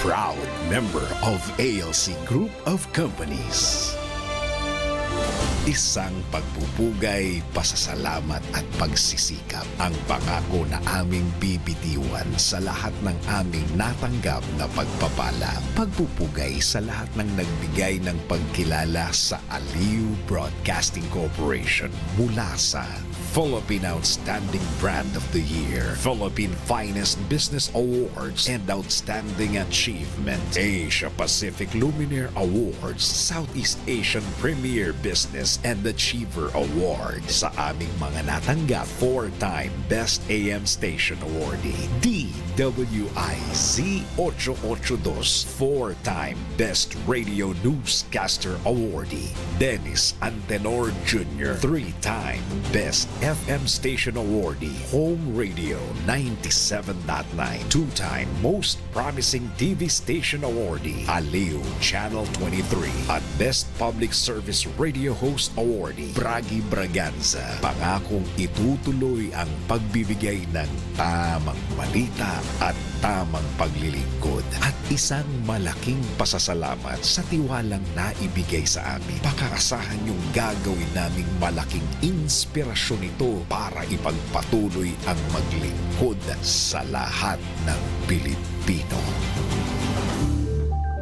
proud member of ALC Group of Companies. Isang pagpupugay, pasasalamat at pagsisikap ang pangako na aming bibitiwan sa lahat ng aming natanggap na pagpapala. Pagpupugay sa lahat ng nagbigay ng pagkilala sa Aliw Broadcasting Corporation mula sa Philippine Outstanding Brand of the Year, Philippine Finest Business Awards, and Outstanding Achievement, Asia Pacific Luminaire Awards, Southeast Asian Premier Business and Achiever Award. Sa aming mga natanggap, 4-time Best AM Station Awardee, DWIZ 882, 4-time Best Radio Newscaster Awardee, Dennis Antenor Jr., 3-time Best FM Station Awardee, Home Radio 97.9, 2-time Most Promising TV Station Awardee, Aliw Channel 23, at Best Public Service Radio Host Awardee, Bragi Braganza. Pangakong itutuloy ang pagbibigay ng tamang balita at tamang paglilingkod at isang malaking pasasalamat sa tiwalang naibigay sa amin. Pakaasahan yung gagawin naming malaking inspirasyon ito para ipagpatuloy ang maglingkod sa lahat ng Pilipino.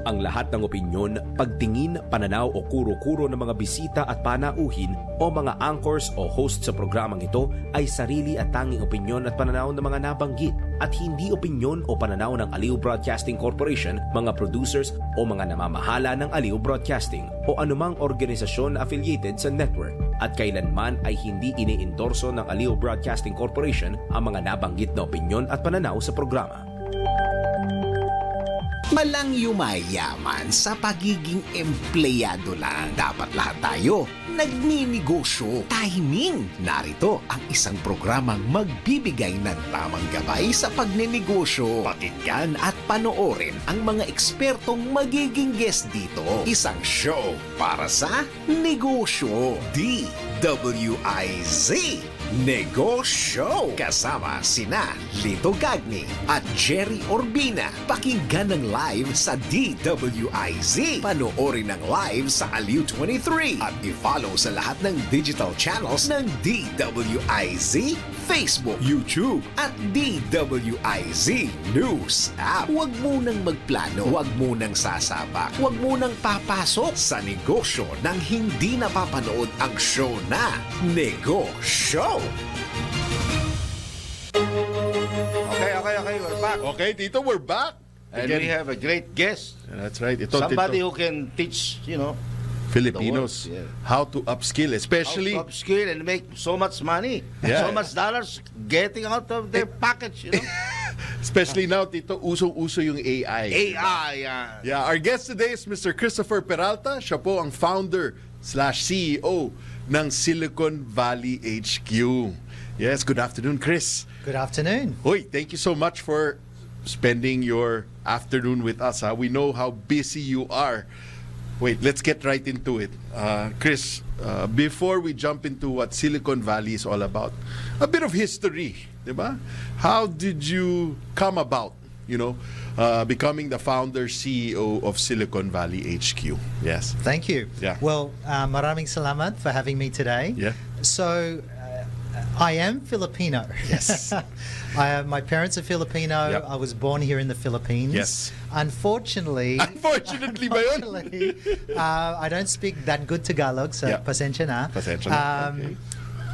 Ang lahat ng opinyon, pagtingin, pananaw o kuro-kuro ng mga bisita at panauhin o mga anchors o host sa programang ito ay sarili at tanging opinyon at pananaw ng mga nabanggit at hindi opinyon o pananaw ng Aliw Broadcasting Corporation, mga producers o mga namamahala ng Aliw Broadcasting o anumang organisasyon na affiliated sa network. At kailanman ay hindi iniendorso ng Aliw Broadcasting Corporation ang mga nabanggit na opinyon at pananaw sa programa. Malang yumayaman sa pagiging empleyado lang. Dapat lahat tayo nagninegosyo. Timing! Narito ang isang programang magbibigay ng tamang gabay sa pagninegosyo. Pakinggan at panoorin ang mga ekspertong magiging guest dito. Isang show para sa negosyo. DWIZ Negoshow. Kasama sina Lito Gagni at Gerry Urbina. Pakinggan ng live sa DWIZ. Panoorin ng live sa Aliw 23. At i-follow sa lahat ng digital channels ng DWIZ, Facebook, YouTube at DWIZ News App. Huwag munang magplano, huwag munang sasabak, huwag munang papasok sa negosyo nang hindi napapanood ang show na Negoshow. Okay, we're back. Okay, Tito, we're back. And Again. we have a great guest. That's right. Ito, Somebody Tito, who can teach, Filipinos the world, how to upskill, especially how to upskill and make so much money, Yeah. so much dollars getting out of their package, especially now, Tito, usong-uso yung AI. AI, Yeah, our guest today is Mr. Christopher Peralta. Siya po ang founder/CEO ng Silicon Valley HQ. Yes, good afternoon, Chris. Good afternoon. Hoy, thank you so much for spending your afternoon with us. We know how busy you are. Wait, let's get right into it. Chris, before we jump into what Silicon Valley is all about, a bit of history, diba? How did you come about, becoming the founder CEO of Silicon Valley HQ? Yes. Thank you. Yeah. Well, maraming salamat for having me today. Yeah. So, I am Filipino. Yes. My parents are Filipino. Yep. I was born here in the Philippines. Yes. Unfortunately, Unfortunately ba yun? I don't speak that good Tagalog, so Yeah. pasensya na. Pasensya na. Okay.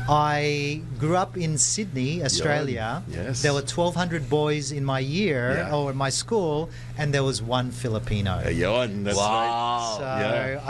I grew up in Sydney, Australia. Yes. There were 1,200 boys in my year, Yeah. or in my school, and there was one Filipino. Ayun, that's right. So Yeah.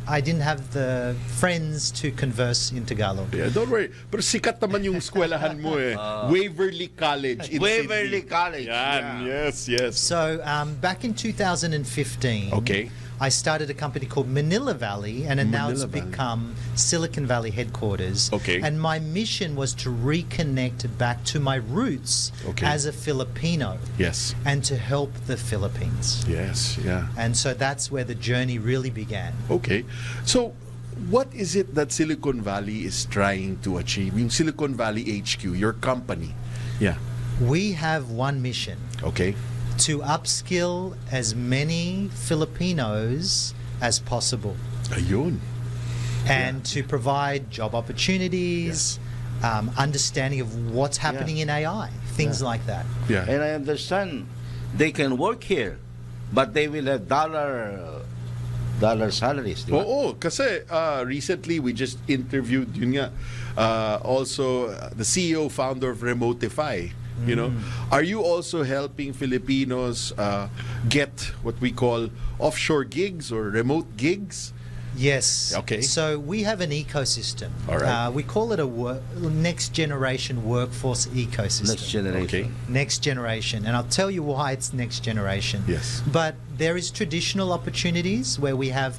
I didn't have the friends to converse in Tagalog. Yeah, don't worry. Pero sikat naman yung eskwelahan mo eh. Waverly College in Waverly Sydney. College. Yan, Yeah. yes. So back in 2015, Okay. I started a company called Manila Valley, and now it's Manila Valley. become Silicon Valley headquarters. Okay. And my mission was to reconnect back to my roots Okay. as a Filipino Yes. and to help the Philippines. Yes, yeah. And so that's where the journey really began. Okay. So, what is it that Silicon Valley is trying to achieve? Yung Silicon Valley HQ, your company. Yeah. We have one mission, Okay. to upskill as many Filipinos as possible Ayun. and to provide job opportunities, understanding of what's happening in AI, things like that. Yeah. And I understand they can work here, but they will have dollar salaries. Di ba? Oo, kasi recently we just interviewed yun nga, also the CEO, founder of Remotify. You know, are you also helping Filipinos get what we call offshore gigs or remote gigs? Yes. Okay. So we have an ecosystem. All right. We call it a next generation workforce ecosystem. Next generation. Okay. Next generation. And I'll tell you why it's next generation. Yes. But there is traditional opportunities where we have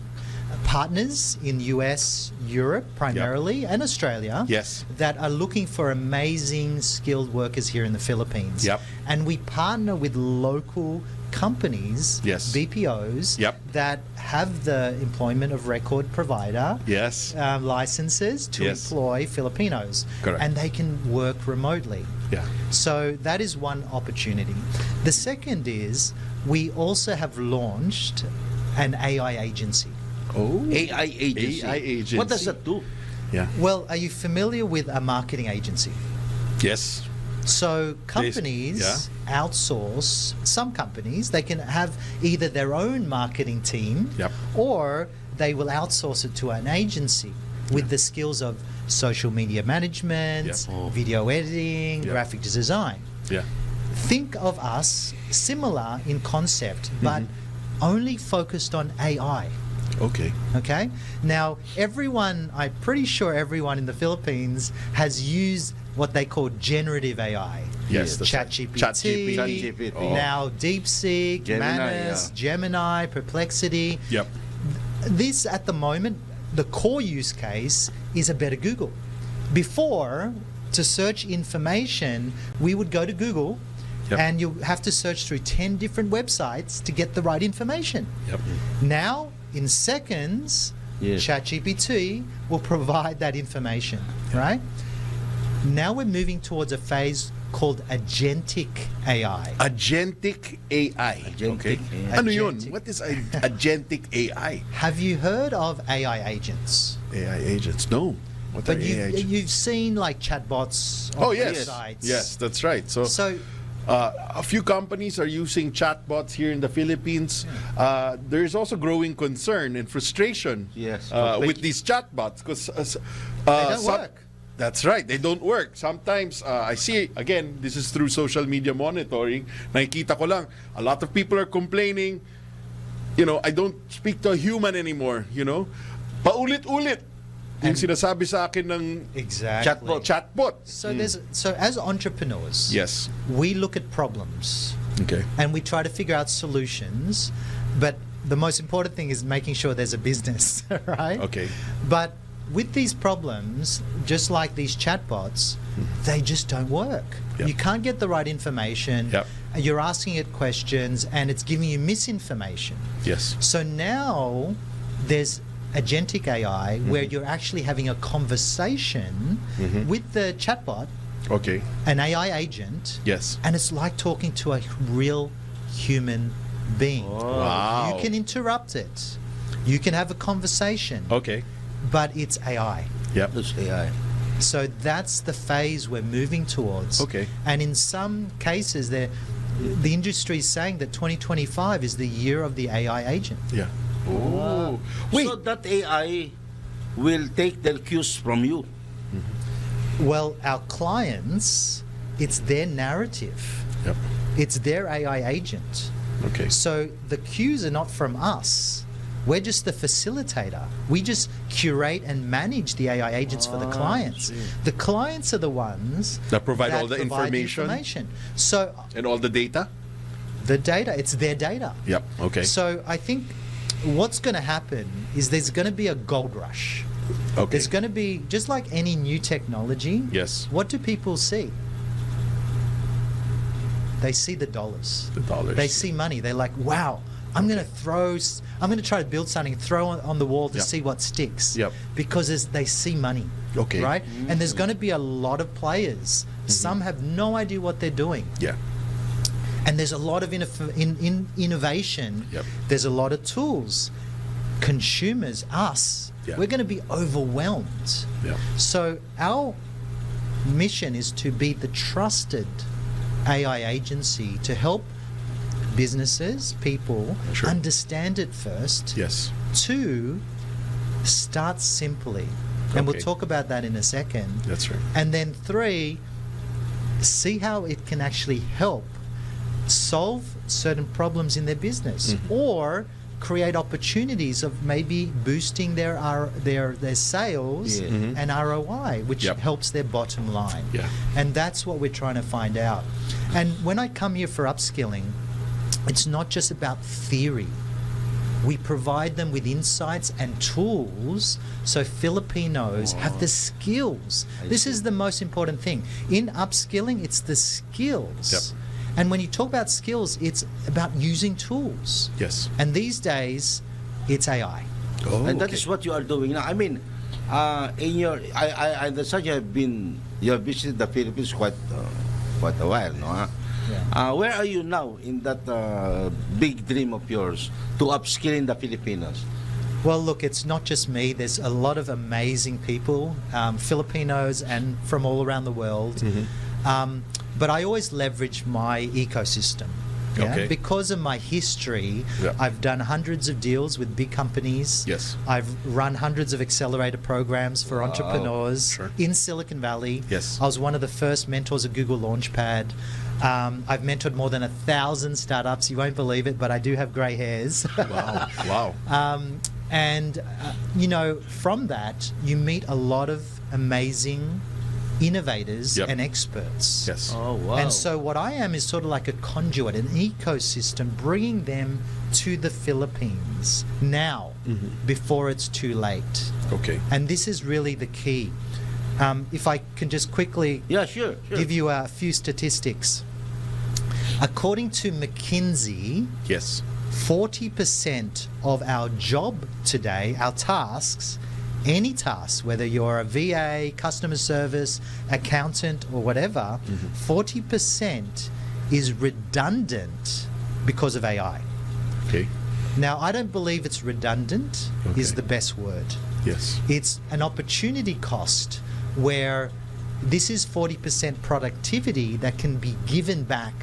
partners in US, Europe primarily, and Australia Yes. that are looking for amazing skilled workers here in the Philippines. Yep. And we partner with local companies, Yes. BPOs, Yep. that have the employment of record provider Yes. licenses to Yes. employ Filipinos. Correct. And they can work remotely. Yeah. So that is one opportunity. The second is we also have launched an AI agency. Oh. AI agency. AI agency. What does that do? Yeah. Well, are you familiar with a marketing agency? Yes. So companies outsource, some companies, they can have either their own marketing team Yep. or they will outsource it to an agency with the skills of social media management, Yep. Oh. video editing, Yep. graphic design. Yeah. Think of us similar in concept, but only focused on AI. Okay. Okay? Now, I'm pretty sure everyone in the Philippines has used what they call generative AI. Yes, that's right. ChatGPT, ChatGPT. Oh. now DeepSeek, Gemini, Manus, Gemini, Perplexity. Yep. This, at the moment, the core use case is a better Google. Before, to search information, we would go to Google Yep. and you have to search through 10 different websites to get the right information. Yep. Now, in seconds, Yes. ChatGPT will provide that information, right? Now we're moving towards a phase called agentic AI. Agentic AI. Agentic Okay. AI. Ano yun? Agentic. What is agentic AI? Have you heard of AI agents? AI agents. No. What are But AI agents? you've seen like chatbots on Oh, yes. websites. Yes, that's right. So, So a few companies are using chatbots here in the Philippines. There is also growing concern and frustration Yes. with these chatbots because They don't work. That's right. They don't work. Sometimes I see, again, this is through social media monitoring. Nakikita ko lang, a lot of people are complaining, I don't speak to a human anymore, Paulit-ulit yung sinasabi sa akin ng exactly. chatbot. So as entrepreneurs, Yes. we look at problems Okay. and we try to figure out solutions, but the most important thing is making sure there's a business, right? Okay. But with these problems, just like these chatbots, they just don't work. Yep. You can't get the right information. Yep. You're asking it questions and it's giving you misinformation. Yes. So now there's agentic AI where you're actually having a conversation with the chatbot, Okay. an AI agent, Yes. and it's like talking to a real human being. Wow. You can interrupt it. You can have a conversation, Okay. but it's AI. Yep. That's AI. So that's the phase we're moving towards. Okay. And in some cases, the industry is saying that 2025 is the year of the AI agent. Yeah. Oh. Wait. So that AI will take the cues from you. Well, our clients, it's their narrative. Yep. It's their AI agent. Okay. So the cues are not from us. We're just the facilitator. We just curate and manage the AI agents for the clients. The clients are the ones That provide all the provide information? So And all the data? the data, it's their data. Yep. Okay. So I think what's going to happen is there's going to be a gold rush. Okay. There's going to be, just like any new technology, Yes. what do people see? They see the dollars. The dollars. They see money. They're like, wow, I'm going to try to build something, throw on the wall to Yep. see what sticks. Yep. Because they see money. Okay. Right? And there's going to be a lot of players. Some have no idea what they're doing. Yeah. And there's a lot of innovation. Yep. There's a lot of tools. Consumers, us, Yeah. we're going to be overwhelmed. Yeah. So our mission is to be the trusted AI agency to help businesses, people, Sure. understand it first. Yes. Two, start simply. And we'll Okay. talk about that in a second. That's right. And then three, see how it can actually help solve certain problems in their business or create opportunities of maybe boosting their sales Yeah. and ROI, which Yep. helps their bottom line. Yeah. And that's what we're trying to find out. And when I come here for upskilling, it's not just about theory. We provide them with insights and tools so Filipinos have the skills. This is the most important thing. In upskilling, it's the skills. Yep. And when you talk about skills, it's about using tools. Yes. And these days, it's AI. Oh, And that okay. is what you are doing now. I mean, in your, I understand you have visited the Philippines quite a while, no? Huh? Yeah. Where are you now in that big dream of yours to upskilling the Filipinos? Well, look, it's not just me. There's a lot of amazing people, Filipinos and from all around the world. But I always leverage my ecosystem. Okay. Because of my history, Yeah. I've done hundreds of deals with big companies. Yes. I've run hundreds of accelerator programs for entrepreneurs Sure. in Silicon Valley. Yes. I was one of the first mentors at Google Launchpad. I've mentored more than 1,000 startups. You won't believe it, but I do have grey hairs. Wow. Wow. And, from that, you meet a lot of amazing innovators Yep. and experts. Yes. Oh, wow. And so what I am is sort of like a conduit, an ecosystem, bringing them to the Philippines now, before it's too late. Okay. And this is really the key. If I can just quickly Yeah, sure. give you a few statistics. According to McKinsey, Yes. 40% of our job today, our tasks, any task, whether you're a VA, customer service, accountant, or whatever, 40% is redundant because of AI. Okay. Now, I don't believe it's redundant is Okay. the best word. Yes. It's an opportunity cost where this is 40% productivity that can be given back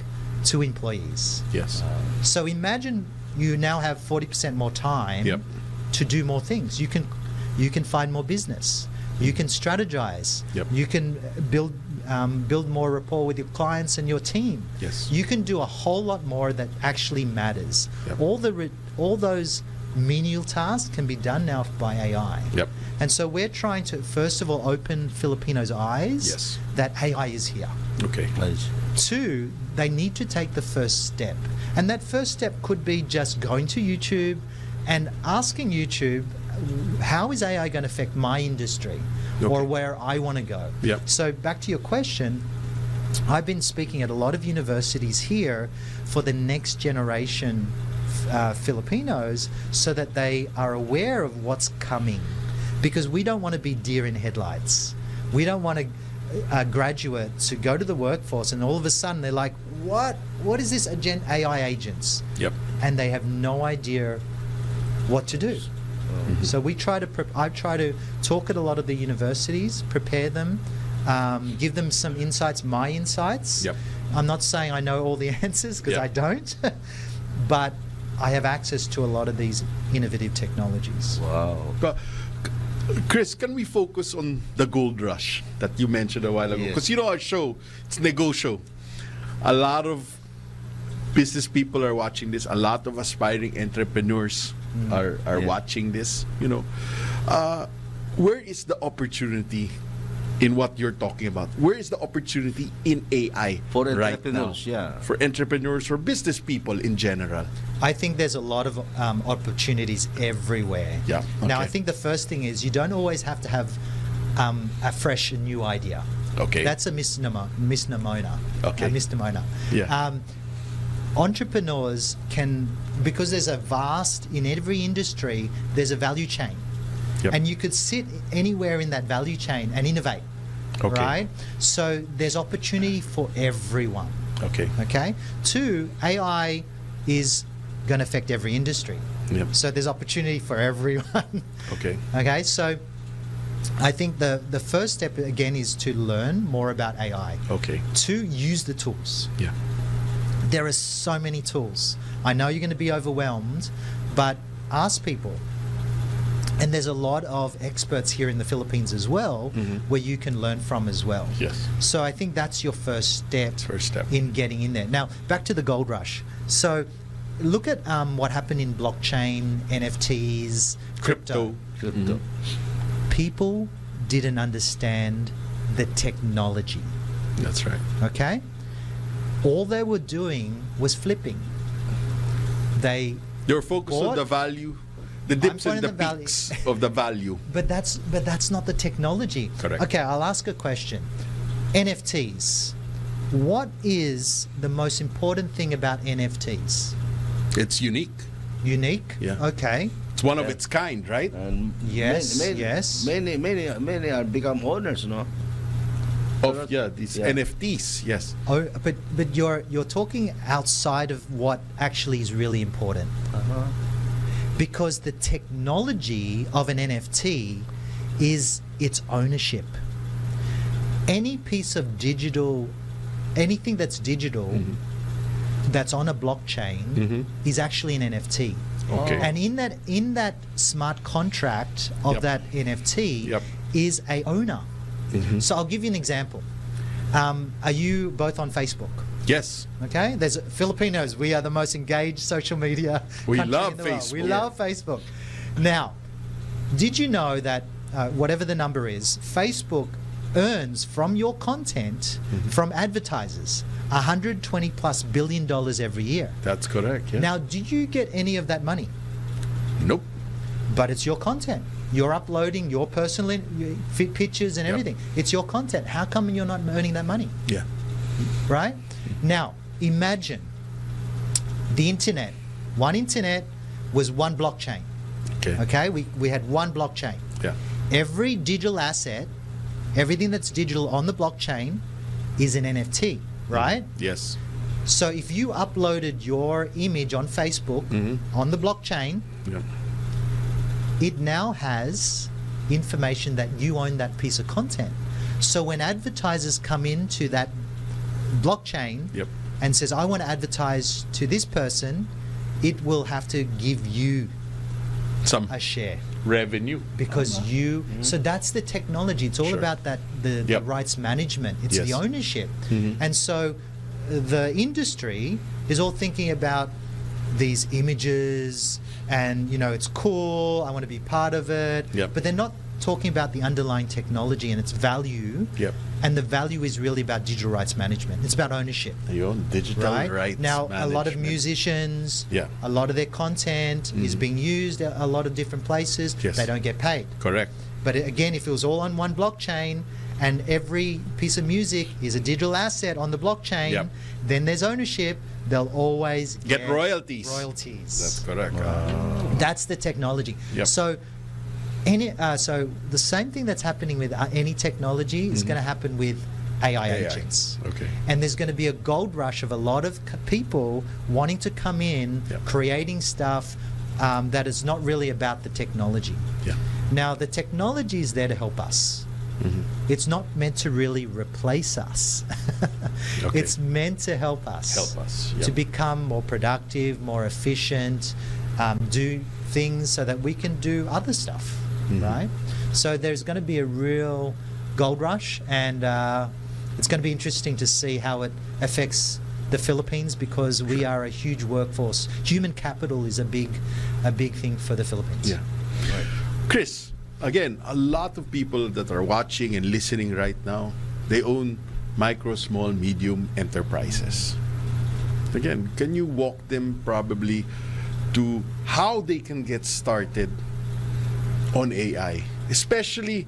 to employees. Yes. So imagine you now have 40% more time Yep. to do more things. You can find more business. You can strategize. Yep. You can build more rapport with your clients and your team. Yes. You can do a whole lot more that actually matters. Yep. All those menial tasks can be done now by AI. Yep. And so we're trying to first of all open Filipinos' eyes Yes. that AI is here. Okay. Nice. Two, they need to take the first step. And that first step could be just going to YouTube and asking YouTube, how is AI going to affect my industry or Okay. where I want to go? Yep. So back to your question, I've been speaking at a lot of universities here for the next generation Filipinos so that they are aware of what's coming. Because we don't want to be deer in headlights. We don't want a graduate to go to the workforce and all of a sudden they're like, what is this AI agents? Yep. And they have no idea what to do. So I try to talk at a lot of the universities, prepare them, give them some insights, my insights. Yep. I'm not saying I know all the answers because Yep. I don't, but I have access to a lot of these innovative technologies. Wow. Chris, can we focus on the gold rush that you mentioned a while ago? Yes. Because our show, it's Negoshow. A lot of business people are watching this. A lot of aspiring entrepreneurs are Yeah. watching this. Where is the opportunity in what you're talking about? Where is the opportunity in AI For right entrepreneurs, now? yeah. For entrepreneurs, for business people in general. I think there's a lot of opportunities everywhere. Yeah, Now, okay. I think the first thing is you don't always have to have a fresh and new idea. Okay. That's a misnomer. Okay. A misnomer. Yeah. Entrepreneurs can, because there's in every industry, there's a value chain. Yep. And you could sit anywhere in that value chain and innovate. Okay. Right? So there's opportunity for everyone. Okay. Okay. Two, AI is going to affect every industry. Yep. So there's opportunity for everyone. Okay. Okay. So I think the first step again is to learn more about AI. Okay. To use the tools. Yeah. There are so many tools. I know you're going to be overwhelmed, but ask people. And there's a lot of experts here in the Philippines as well, where you can learn from as well. Yes. So I think that's your first step, in getting in there. Now, back to the gold rush. So look at what happened in blockchain, NFTs, crypto. People didn't understand the technology. That's right. Okay? All they were doing was flipping. They You're focused on bought- the value, the dips I'm and the pointing the peaks of the value. But that's not the technology. Correct. Okay, I'll ask a question. NFTs. What is the most important thing about NFTs? It's unique. Unique? Yeah. Okay. It's one of its kind, right? And Yes, yes. Many are become owners, no? Of these Yeah. NFTs. Yes. Oh, but you're talking outside of what actually is really important. Because the technology of an NFT is its ownership. Any piece of digital, anything that's digital, that's on a blockchain, is actually an NFT. Okay. And in that smart contract of Yep. that NFT Yep. is a owner. So I'll give you an example. Are you both on Facebook? Yes. Okay, there's Filipinos. We are the most engaged social media. We country love in the world. Facebook. We love Facebook. Now, did you know that whatever the number is, Facebook earns from your content from advertisers $120+ billion every year? That's correct. Yeah. Now, do you get any of that money? Nope. But it's your content. You're uploading your personal pictures and Yep. everything. It's your content. How come you're not earning that money? Yeah. Right? Now, imagine the internet. One internet was one blockchain. Okay. Okay? We had one blockchain. Yeah. Every digital asset, everything that's digital on the blockchain is an NFT, right? Yes. So if you uploaded your image on Facebook on the blockchain, Yeah. it now has information that you own that piece of content. So when advertisers come into that blockchain Yep. and says, I want to advertise to this person, it will have to give you Some a share revenue. because you. So that's the technology. It's all Sure. about that the Yep. rights management. It's Yes. the ownership. And so the industry is all thinking about these images and it's cool, I want to be part of it. Yep. But they're not talking about the underlying technology and its value. Yep. And the value is really about digital rights management. It's about ownership. Your digital Right? rights Now, a lot of management. musicians, Yeah. a lot of their content is being used a lot of different places. Yes. They don't get paid. Correct. But again, if it was all on one blockchain and every piece of music is a digital asset on the blockchain, Yep. then there's ownership. They'll always Get royalties. Royalties. That's correct. That's the technology. Yep. So, so the same thing that's happening with any technology is going to happen with AI agents. Okay. And there's going to be a gold rush of a lot of people wanting to come in, Yep. creating stuff that is not really about the technology. Yeah. Now, the technology is there to help us. It's not meant to really replace us. Okay. It's meant to help us. Help us, To yep. become more productive, more efficient, do things so that we can do other stuff, right? So there's going to be a real gold rush, and it's going to be interesting to see how it affects the Philippines because we are a huge workforce. Human capital is a big thing for the Philippines. Yeah. Right. Chris, again, a lot of people that are watching and listening right now, they own micro, small, medium enterprises. Again, can you walk them probably to how they can get started on AI? Especially,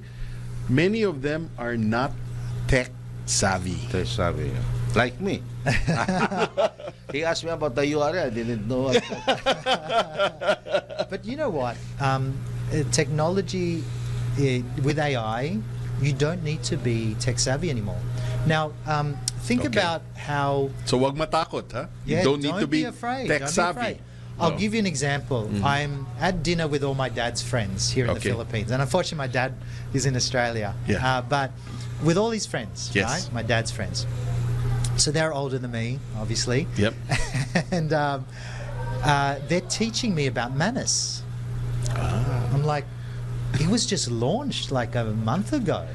many of them are not tech savvy. Tech savvy. Like me. He asked me about the URL. I didn't know. But you know what? Technology with AI, you don't need to be tech savvy anymore. Now, Think Okay. about how. So wag matakot, ha? Yeah, You don't need to be afraid. tech Don't be savvy. afraid. I'll No. give you an example. I'm at dinner with all my dad's friends here in the Okay. Philippines, and unfortunately, my dad is in Australia. Yeah. But with all his friends, Yes. right? My dad's friends. So they're older than me, obviously. Yep. And they're teaching me about Manus. I'm like, it was just launched like a month ago.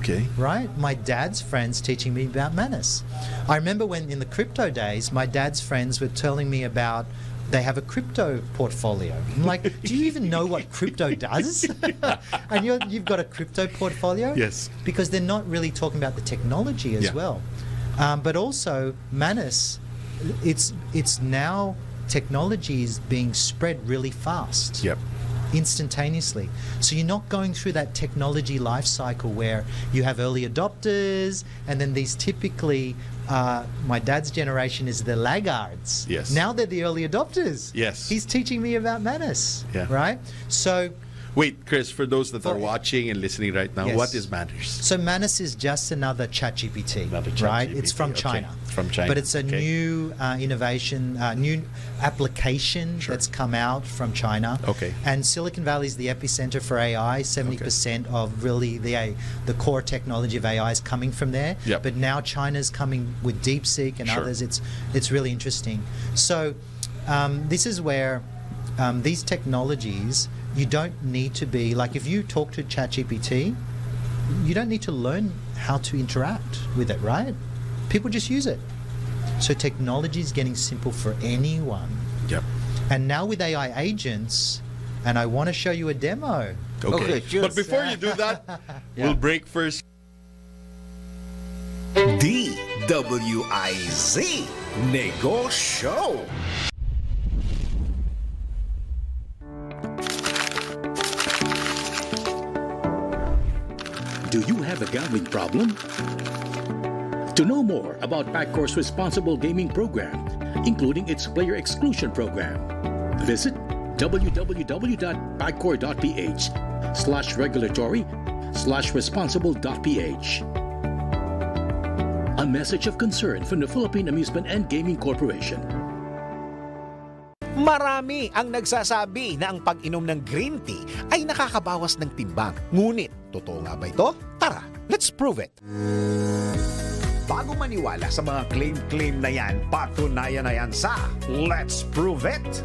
Okay. Right? My dad's friends teaching me about Manus. I remember when in the crypto days, my dad's friends were telling me about they have a crypto portfolio. I'm like, do you even know what crypto does? And you've got a crypto portfolio? Yes. Because they're not really talking about the technology as Yeah. well. But also, Manus, it's now technology is being spread really fast. Yep. Instantaneously. So you're not going through that technology life cycle where you have early adopters and then these typically my dad's generation is the laggards. Yes. Now they're the early adopters. Yes. He's teaching me about Manus. Yeah. Right? So Wait, Chris, for those that are For- watching and listening right now, Yes. what is Manners? So Manus is just another ChatGPT, Another right? ChatGPT, It's from okay. China. From China, But it's a okay. new innovation, new application Sure. that's come out from China. Okay. And Silicon Valley is the epicenter for AI. 70% of really the core technology of AI is coming from there. Yep. But now China's coming with DeepSeek and Sure. others. It's really interesting. So this is where these technologies, you don't need to be like if you talk to ChatGPT, you don't need to learn how to interact with it, right? People just use it. So technology is getting simple for anyone. Yep. And now with AI agents, and I want to show you a demo. Okay, sure. But before you do that, we'll break first. DWIZ Negoshow. Do you have a gambling problem? To know more about Paccor's responsible gaming program, including its player exclusion program, visit www.pacor.ph/regulatory/responsible.ph. A message of concern from the Philippine Amusement and Gaming Corporation. Marami ang nagsasabi na ang pag-inom ng green tea ay nakakabawas ng timbang. Ngunit, totoo nga ba ito? Tara, let's prove it! Bago maniwala sa mga claim-claim na yan, patunayan na yan sa Let's Prove It!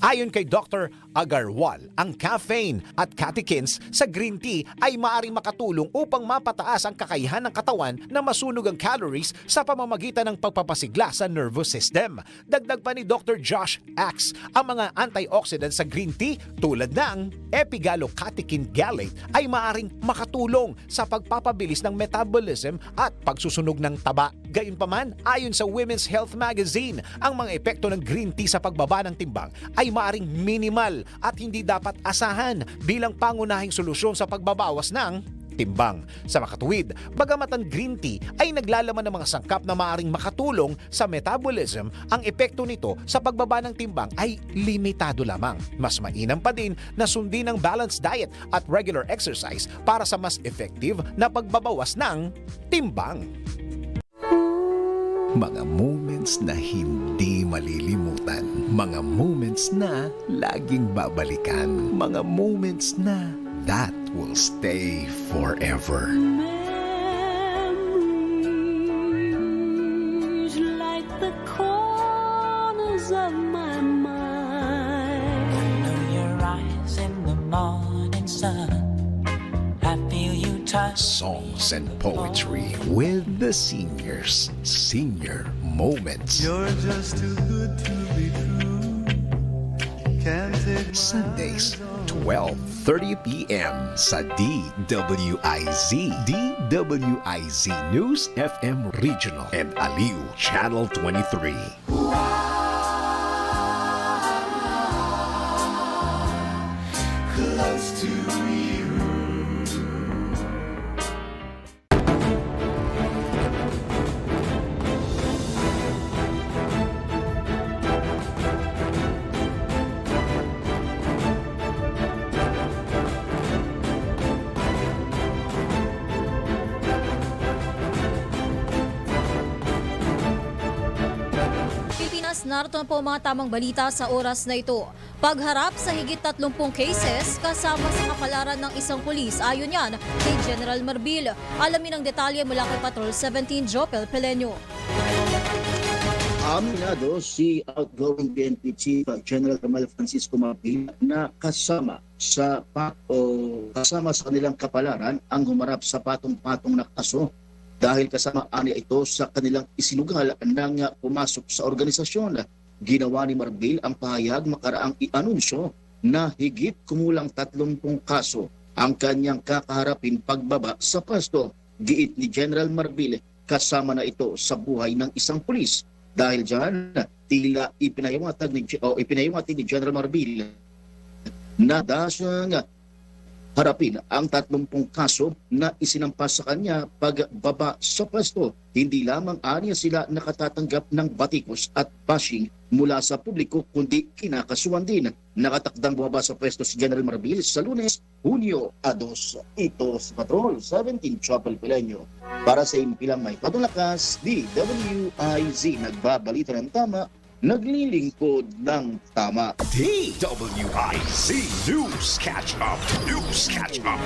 Ayon kay Dr. Agarwal, ang caffeine at catechins sa green tea ay maaaring makatulong upang mapataas ang kakayahan ng katawan na masunog ang calories sa pamamagitan ng pagpapasigla sa nervous system. Dagdag pa ni Dr. Josh Axe, ang mga antioxidants sa green tea tulad ng epigallocatechin gallate ay maaaring makatulong sa pagpapabilis ng metabolism at pagsusunog ng taba. Gayunpaman, ayon sa Women's Health Magazine, ang mga epekto ng green tea sa pagbaba ng timbang ay maaring minimal at hindi dapat asahan bilang pangunahing solusyon sa pagbabawas ng timbang. Sa makatuwid, bagamat ang green tea ay naglalaman ng mga sangkap na maaring makatulong sa metabolism, ang epekto nito sa pagbaba ng timbang ay limitado lamang. Mas mainam pa din na sundin ang balanced diet at regular exercise para sa mas effective na pagbabawas ng timbang. Mga moments na hindi malilimutan. Mga moments na laging babalikan. Mga moments na that will stay forever. Memories like the corners of my mind. Under your eyes in the morning sun, I feel you touch. Songs and poetry with the seniors. Senior Moments. You're just too good to be true. Can't take my Sundays, 12:30 p.m. sa DWIZ. DWIZ News FM Regional and Aliw Channel 23. close to you. narito na po ang mga tamang balita sa oras na ito. Pagharap sa higit 30 cases kasama sa kapalaran ng isang pulis. Ayon yan kay General Marbil. Alamin ang detalye mula kay Patrol 17 Jopel Pelenyo. Aminado si outgoing PNP Chief General Ramal Francisco Marbil na kasama sa kanilang kapalaran ang humarap sa patong-patong na kaso dahil kasama niya ito sa kanilang isinugal ng pumasok sa organisasyon. Ginawa ni Marbil ang pahayag makaraang i-anunsyo na higit kumulang 30 kaso ang kanyang kakaharapin pagbaba sa pwesto. Giit ni General Marbil, kasama na ito sa buhay ng isang pulis. Dahil dyan, tila ipinahiwatig ni General Marbil na dasang harapin ang 30 kaso na isinampas sa kanya pagbaba sa pwesto. Hindi lamang aniya sila nakatatanggap ng batikos at bashing mula sa publiko kundi kinakasuhan din. Nakatakdang bumaba sa pwesto si General Marbil sa Lunes, Hunyo 2. Ito sa Patrol 17 Chapel Pelenyo. Para sa impilang may patulakas, DWIZ nagbabalita ng tama, naglilingkod ng tama. DWIZ News Catch Up. News Catch Up.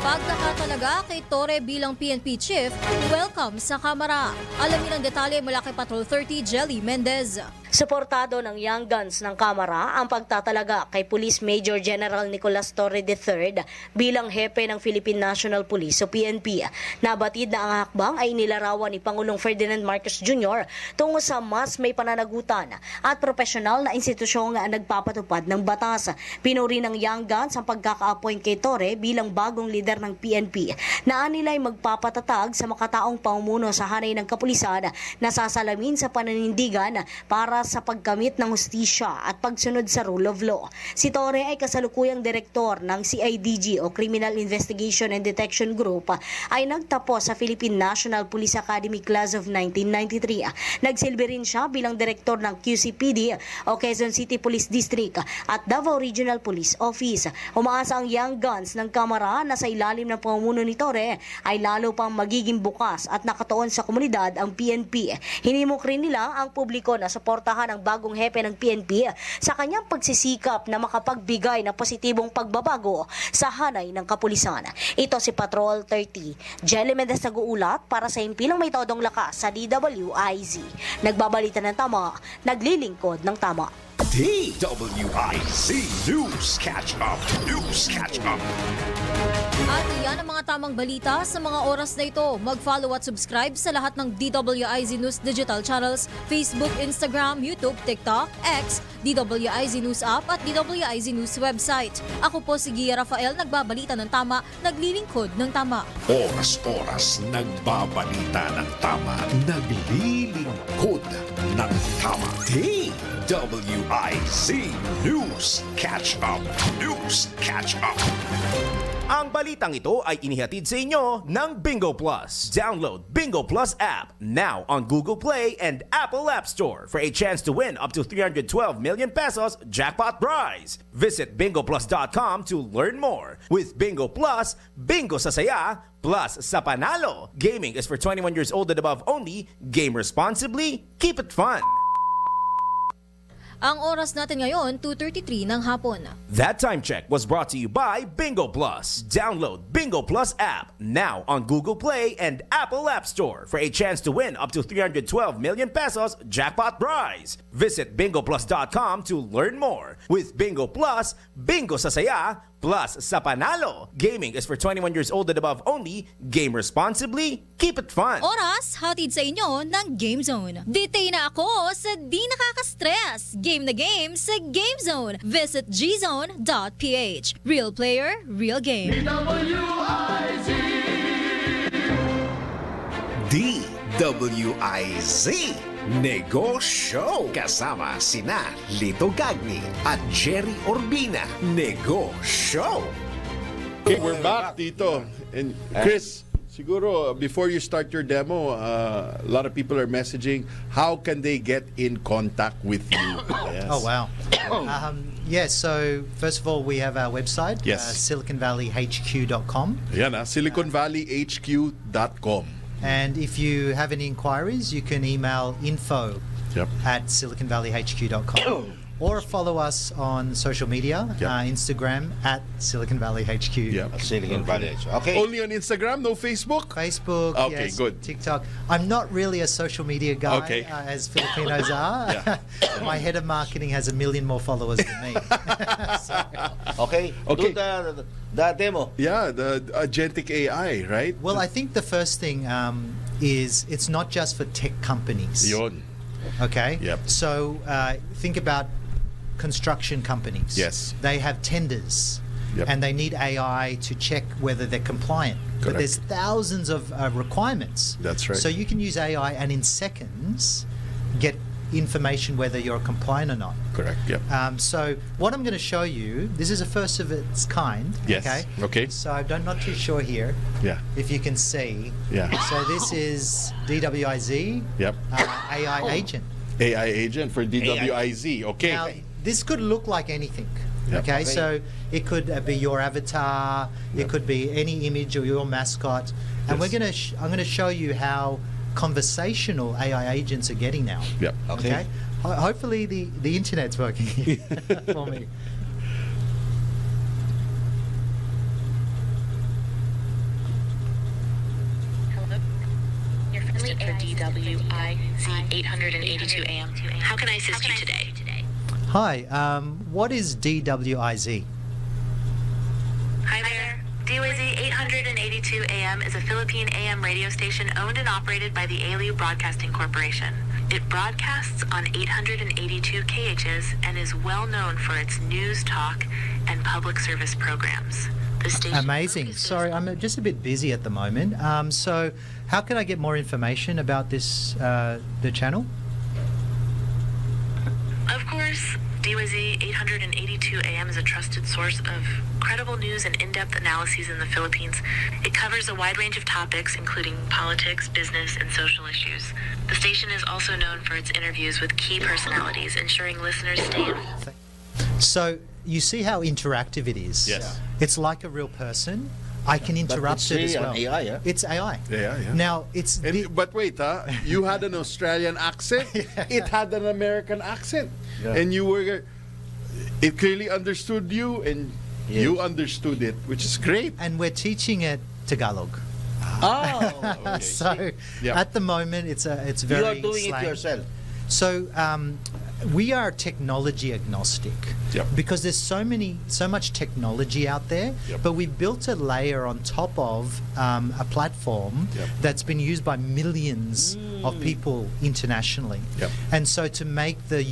Pagkakatalaga kay Torre bilang PNP Chief, welcome sa Kamara. Alamin ang detalye mula kay Patrol 30 Jelly Mendez. Suportado ng Young Guns ng Kamara ang pagtatalaga kay Police Major General Nicolas Torre III bilang hepe ng Philippine National Police o PNP. Nabatid na ang hakbang ay nilarawan ni Pangulong Ferdinand Marcos Jr. tungo sa mas may pananagutan at profesional na institusyong nagpapatupad ng batas. Pinuri ng Young Guns ang pagkaka-appoint kay Torre bilang bagong leader ng PNP na anilay magpapatatag sa makataong pamumuno sa hanay ng kapulisan na sasalamin sa pananindigan para sa pagkamit ng hustisya at pagsunod sa rule of law. Si Torre ay kasalukuyang direktor ng CIDG o Criminal Investigation and Detection Group ay nagtapos sa Philippine National Police Academy Class of 1993. Nagsilbi rin siya bilang direktor ng QCPD o Quezon City Police District at Davao Regional Police Office. Umaasa ang Young Guns ng Kamara na sa ilalim ng pamumuno ni Torre ay lalo pang magiging bukas at nakatuon sa komunidad ang PNP. Hinimok rin nila ang publiko na suportahan ang bagong hepe ng PNP sa kanyang pagsisikap na makapagbigay ng positibong pagbabago sa hanay ng kapulisan. Ito si Patrol 30. Jelly Mendez nag-uulat para sa impilang may todong lakas sa DWIZ. Nagbabalita ng tama, naglilingkod ng tama. DWIZ News Catch Up. News Catch Up. At iyan ang mga tamang balita sa mga oras na ito. Mag-follow at subscribe sa lahat ng DWIZ News digital channels, Facebook, Instagram, YouTube, TikTok, X, DWIZ News app at DWIZ News website. Ako po si Gia Rafael, nagbabalita ng tama, naglilingkod ng tama. Oras-oras nagbabalita ng tama, naglilingkod ng tama. DWIZ News Catch Up. News Catch Up. Ang balitang ito ay inihatid sa inyo ng Bingo Plus. Download Bingo Plus app now on Google Play and Apple App Store for a chance to win up to 312 million pesos jackpot prize. Visit bingoplus.com to learn more. With Bingo Plus, bingo sa saya, plus sa panalo. Gaming is for 21 years old and above only. Game responsibly. Keep it fun. Ang oras natin ngayon, 2:33 ng hapon. That time check was brought to you by Bingo Plus. Download Bingo Plus app now on Google Play and Apple App Store for a chance to win up to 312 million pesos jackpot prize. Visit bingoplus.com to learn more. With Bingo Plus, bingo sa saya, plus sa panalo. Gaming is for 21 years old and above only. Game responsibly. Keep it fun. Oras, hatid sa inyo ng Game Zone. Detain na ako sa di nakaka-stress. Game na game sa Game Zone. Visit gzone.ph. Real player, real game. DWIZ Negoshow. Kasama sina Lito Gagni at Gerry Urbina. Negoshow. Okay, we're back, Tito. And Chris, siguro before you start your demo, a lot of people are messaging, how can they get in contact with you? Yes. Oh, wow. Yes, so first of all, we have our website, Yes. SiliconValleyHQ.com. Yan, SiliconValleyHQ.com. And if you have any inquiries, you can email info Yep. at siliconvalleyhq.com. Or follow us on social media, Yep. Instagram at Silicon Valley HQ. Yep. Silicon Valley. Okay. Only on Instagram, no Facebook? Facebook, Okay, yes, good. TikTok. I'm not really a social media guy, Okay. as Filipinos are. Yeah. My head of marketing has 1 million more followers than me. Okay. Okay. Do the demo. Yeah, the agentic AI, right? Well, I think the first thing is it's not just for tech companies. Yun. Okay? Yep. So think about construction companies. Yes. They have tenders. Yep. And they need AI to check whether they're compliant. But Correct. there's thousands of requirements. That's right. So you can use AI and in seconds get information whether you're compliant or not. Correct, yep. So what I'm going to show you, this is a first of its kind. Yes. Okay. Okay. So I'm not too sure here Yeah. if you can see. Yeah. So this is DWIZ Yep. AI agent. AI agent for DWIZ. Okay. Now, this could look like anything. Yep. Okay, so it could be your avatar, it could be any image or your mascot, and Yes. I'm going to show you how conversational AI agents are getting now. Yep. Okay. Hopefully the internet's working for me. Hello. Your friendly for DWIZ 882 AM. How can I assist you today? Hi, what is DWIZ? Hi there. DWIZ 882 AM is a Philippine AM radio station owned and operated by the ALU Broadcasting Corporation. It broadcasts on 882 KHs and is well known for its news, talk, and public service programs. The station Amazing. Sorry, I'm just a bit busy at the moment. So how can I get more information about this, the channel? Of course, DWIZ 882 AM is a trusted source of credible news and in-depth analyses in the Philippines. It covers a wide range of topics, including politics, business, and social issues. The station is also known for its interviews with key personalities, ensuring listeners stay informed. So you see how interactive it is. Yes. It's like a real person. I can interrupt it as really well. an AI, yeah? It's AI. Yeah. Now it's But wait, you had an Australian accent. It had an American accent, and you were. It clearly understood you, and you understood it, which is great. and we're teaching it Tagalog. Oh. Okay. So Yeah. at the moment it's very You are doing slang. it yourself. So we are technology agnostic Yep. because there's so much technology out there, Yep. but we've built a layer on top of a platform Yep. that's been used by millions of people internationally. Yep. And so to make the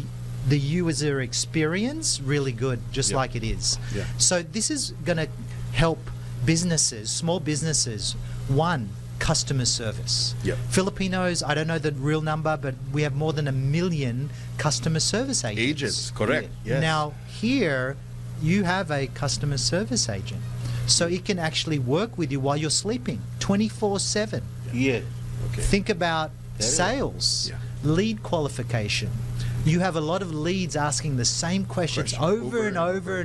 user experience really good, just Yep. like it is. Yeah. So this is going to help businesses, small businesses, one, customer service. Yep. Filipinos, I don't know the real number, but we have more than 1 million customer service agents. Agents, correct. Yes. Now, here, you have a customer service agent. So it can actually work with you while you're sleeping, 24/7. Yeah. Okay. Think about Very sales, Yeah. lead qualification. You have a lot of leads asking the same questions over and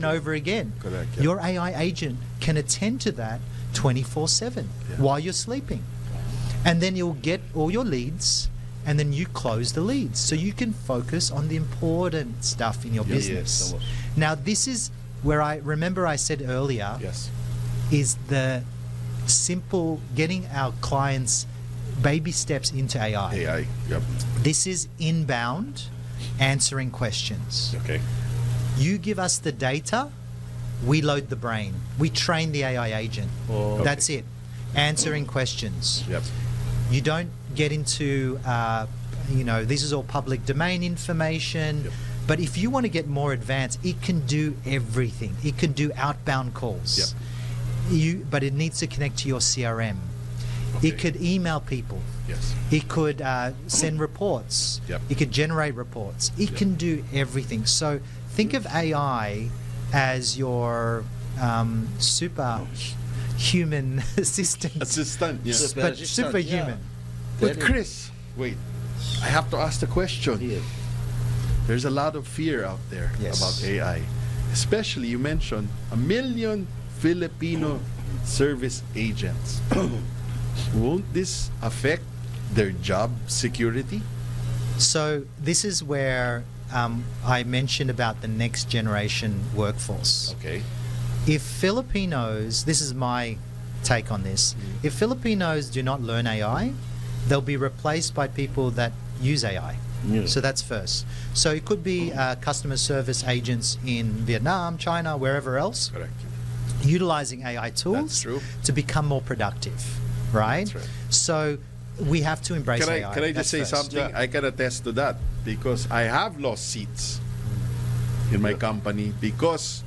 over again. Correct, yeah. Your AI agent can attend to that 24/7 while you're sleeping. And then you'll get all your leads and then you close the leads. So you can focus on the important stuff in your business. Yes. Now, this is where I said earlier Yes. is the simple getting our clients baby steps into AI. AI. Yep. This is inbound answering questions. Okay. You give us the data, we load the brain. We train the AI agent. That's it. Answering questions. Yep. You don't get into, this is all public domain information. Yep. But if you want to get more advanced, it can do everything. It can do outbound calls. But it needs to connect to your CRM. Okay. It could email people. Yes. It could send reports. Yep. It could generate reports. It can do everything. So think of AI as your super human assistant. Yes. But superhuman. But Chris, wait. I have to ask the question. Yeah. There's a lot of fear out there Yes. about AI. Especially, you mentioned 1 million Filipino service agents. Won't this affect their job security? So this is where I mentioned about the next generation workforce. Okay. If Filipinos, this is my take on this, if Filipinos do not learn AI, they'll be replaced by people that use AI. So that's first. So it could be customer service agents in Vietnam, China, wherever else. Correct. Utilizing AI tools to become more productive, right? That's right. So we have to embrace AI. Can I just That's say first. something? I can attest to that because I have lost seats in my company because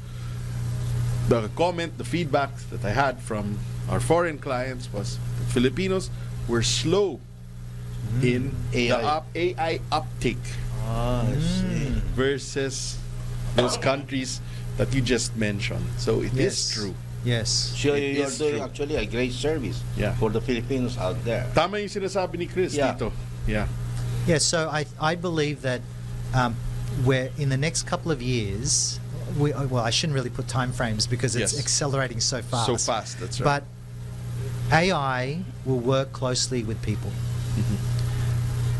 the comment, the feedback that I had from our foreign clients was that Filipinos were slow in AI. the AI uptake I see. versus those countries that you just mentioned. So it is true. Yes. So It you're is doing true. actually a great service Yeah. for the Filipinos out there. Tama yung sinasabi ni Chris dito. Yeah. Yeah, so I believe that we're in the next couple of years, well, I shouldn't really put time frames because it's Yes. accelerating so fast. So fast, that's right. But AI will work closely with people.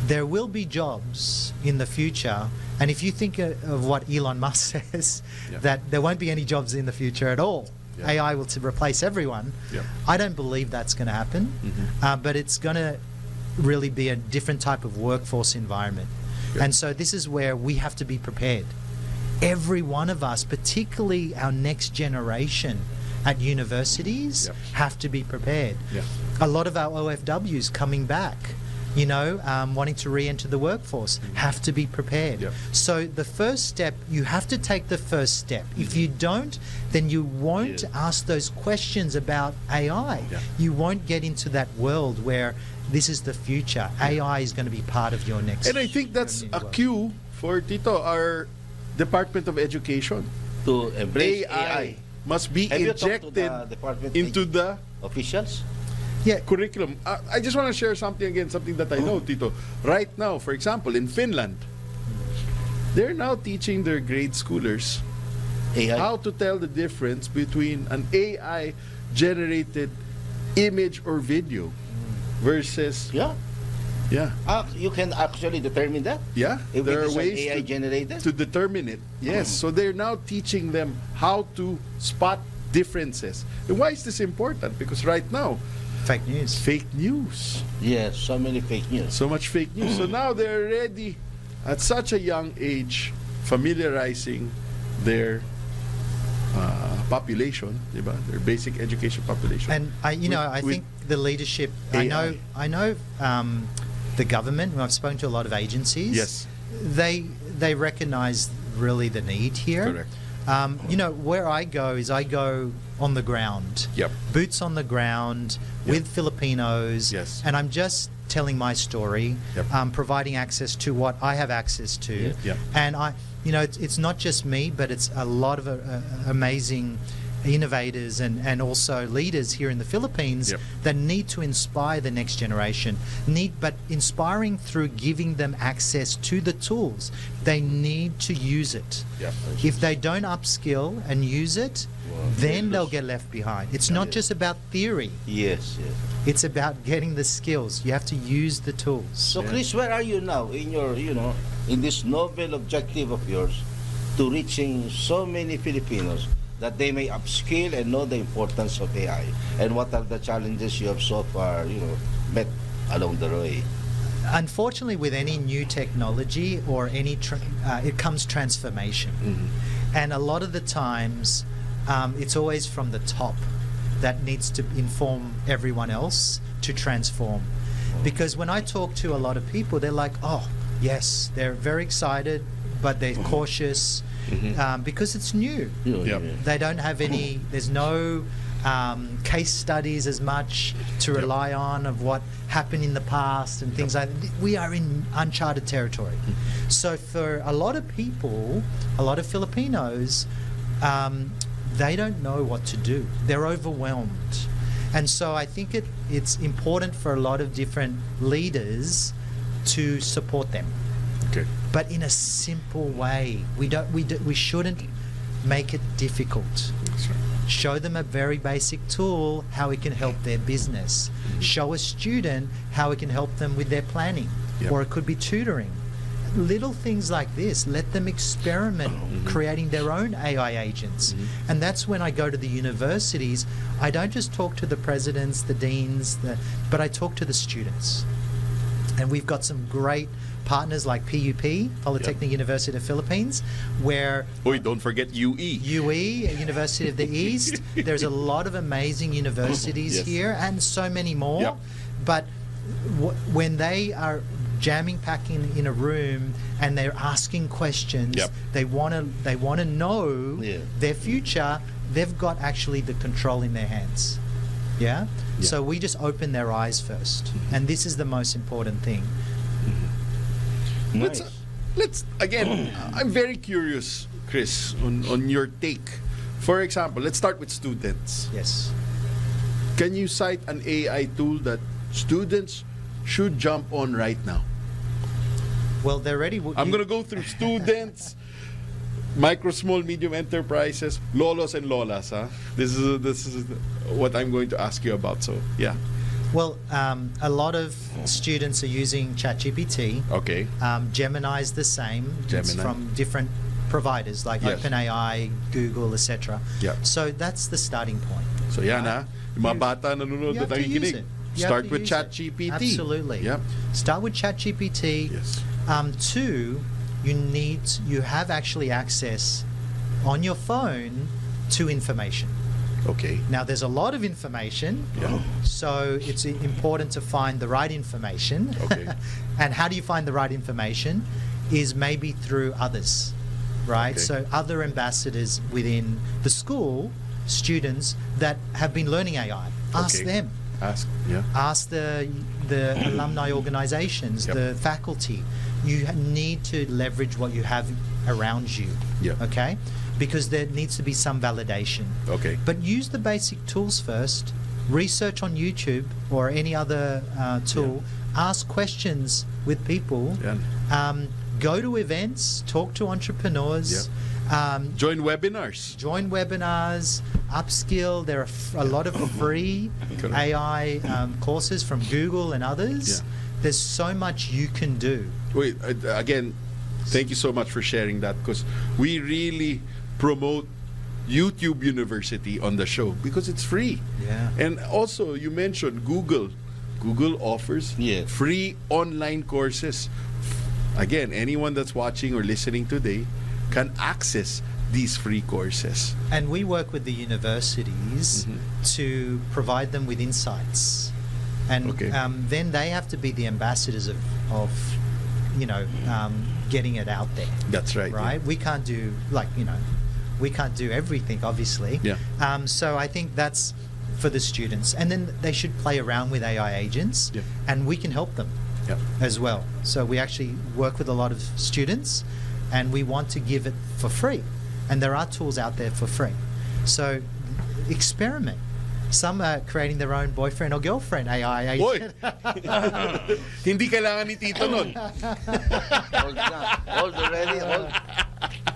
There will be jobs in the future, and if you think of what Elon Musk says, that there won't be any jobs in the future at all. AI will replace everyone. I don't believe that's going to happen, but it's going to really be a different type of workforce environment. And so this is where we have to be prepared. Every one of us, particularly our next generation at universities, have to be prepared. A lot of our OFWs coming back, you know, wanting to re-enter the workforce, have to be prepared. So the first step, you have to take the first step. If you don't, then you won't ask those questions about AI. You won't get into that world where this is the future. AI is going to be part of your next. And I think that's a cue for Tito, our Department of Education, to embrace AI. Must be Have you talked to injected the department into the officials? curriculum. I just want to share something again, something that I know, Tito. Right now, for example, in Finland, they're now teaching their grade schoolers AI. how to tell the difference between an AI generated image or video versus Yeah. yeah. You can actually determine that. Yeah, If there it are is an ways AI generated. to determine it. Yes, so they're now teaching them how to spot differences. And why is this important? Because right now, fake news. Fake news. Yes, so many fake news. So much fake news. So now they're already at such a young age familiarizing their population, diba? Their basic education population. And I think the leadership. I know. The government. I've spoken to a lot of agencies. Yes. They recognise really the need here. Correct. Where I go is I go on the ground. Yep. Boots on the ground with Filipinos. Yes. And I'm just telling my story, providing access to what I have access to. Yep. And it's not just me, but it's a lot of amazing innovators and also leaders here in the Philippines that need to inspire the next generation. But inspiring through giving them access to the tools. They need to use it. If they don't upskill and use it, then they'll get left behind. It's not just about theory. Yes. It's about getting the skills. You have to use the tools. So Chris, where are you now in your, in this noble objective of yours to reaching so many Filipinos that they may upskill and know the importance of AI? And what are the challenges you have so far, met along the way? Unfortunately, with any new technology or any, it comes transformation. And a lot of the times, it's always from the top that needs to inform everyone else to transform. Because when I talk to a lot of people, they're like, oh, yes, they're very excited, but they're cautious because it's new. They don't have any, there's no case studies as much to rely on of what happened in the past and things like that. We are in uncharted territory. So for a lot of people, a lot of Filipinos, they don't know what to do. They're overwhelmed. And so I think it's important for a lot of different leaders to support them. Okay. But in a simple way. We shouldn't make it difficult. Show them a very basic tool, how it can help their business. Show a student how it can help them with their planning. Or it could be tutoring. little things like this, let them experiment creating their own AI agents. And that's when I go to the universities. I don't just talk to the presidents, the deans, but I talk to the students. And we've got some great partners like PUP, Polytechnic University of the Philippines, where... don't forget UE. UE, University of the East. There's a lot of amazing universities here, and so many more. But when they are jamming packing in a room and they're asking questions, they want to know their future, they've got actually the control in their hands. So we just open their eyes first, and this is the most important thing. Let's again, I'm very curious, Chris, on your take. For example, let's start with students. Yes. Can you cite an AI tool that students should jump on right now? Well, they're ready. I'm going to go through students, micro, small, medium enterprises, lolos and lolas. This is what I'm going to ask you about. So, yeah. Well, a lot of students are using ChatGPT. Okay. Gemini is the same. It's from different providers like OpenAI, Google, etc. So that's the starting point. So yan yung mga bata nanonood na nakikinig. Start with ChatGPT. Absolutely. Start with ChatGPT. Yes. 2, you have actually access on your phone to information. Okay. Now, there's a lot of information, so it's important to find the right information. Okay. And how do you find the right information? Is maybe through others, right? Okay. So other ambassadors within the school, students that have been learning AI. Ask them. Ask the alumni organizations, the faculty. You need to leverage what you have around you. Okay? Because there needs to be some validation. Okay. But use the basic tools first. Research on YouTube or any other tool. Ask questions with people. Go to events. Talk to entrepreneurs. Join webinars. Upskill. There are a lot of free AI courses from Google and others. There's so much you can do. Wait, again, thank you so much for sharing that, because we really promote YouTube University on the show because it's free. And also, you mentioned Google. Google offers free online courses. Again, anyone that's watching or listening today can access these free courses. And we work with the universities to provide them with insights. And then they have to be the ambassadors of getting it out there. That's right. Right? We can't do, we can't do everything, obviously. So I think that's for the students. And then they should play around with AI agents, and we can help them as well. So we actually work with a lot of students, and we want to give it for free. And there are tools out there for free. So experiment. Some are creating their own boyfriend or girlfriend AI agent. Hindi kailangan ni Tito nun. Old already.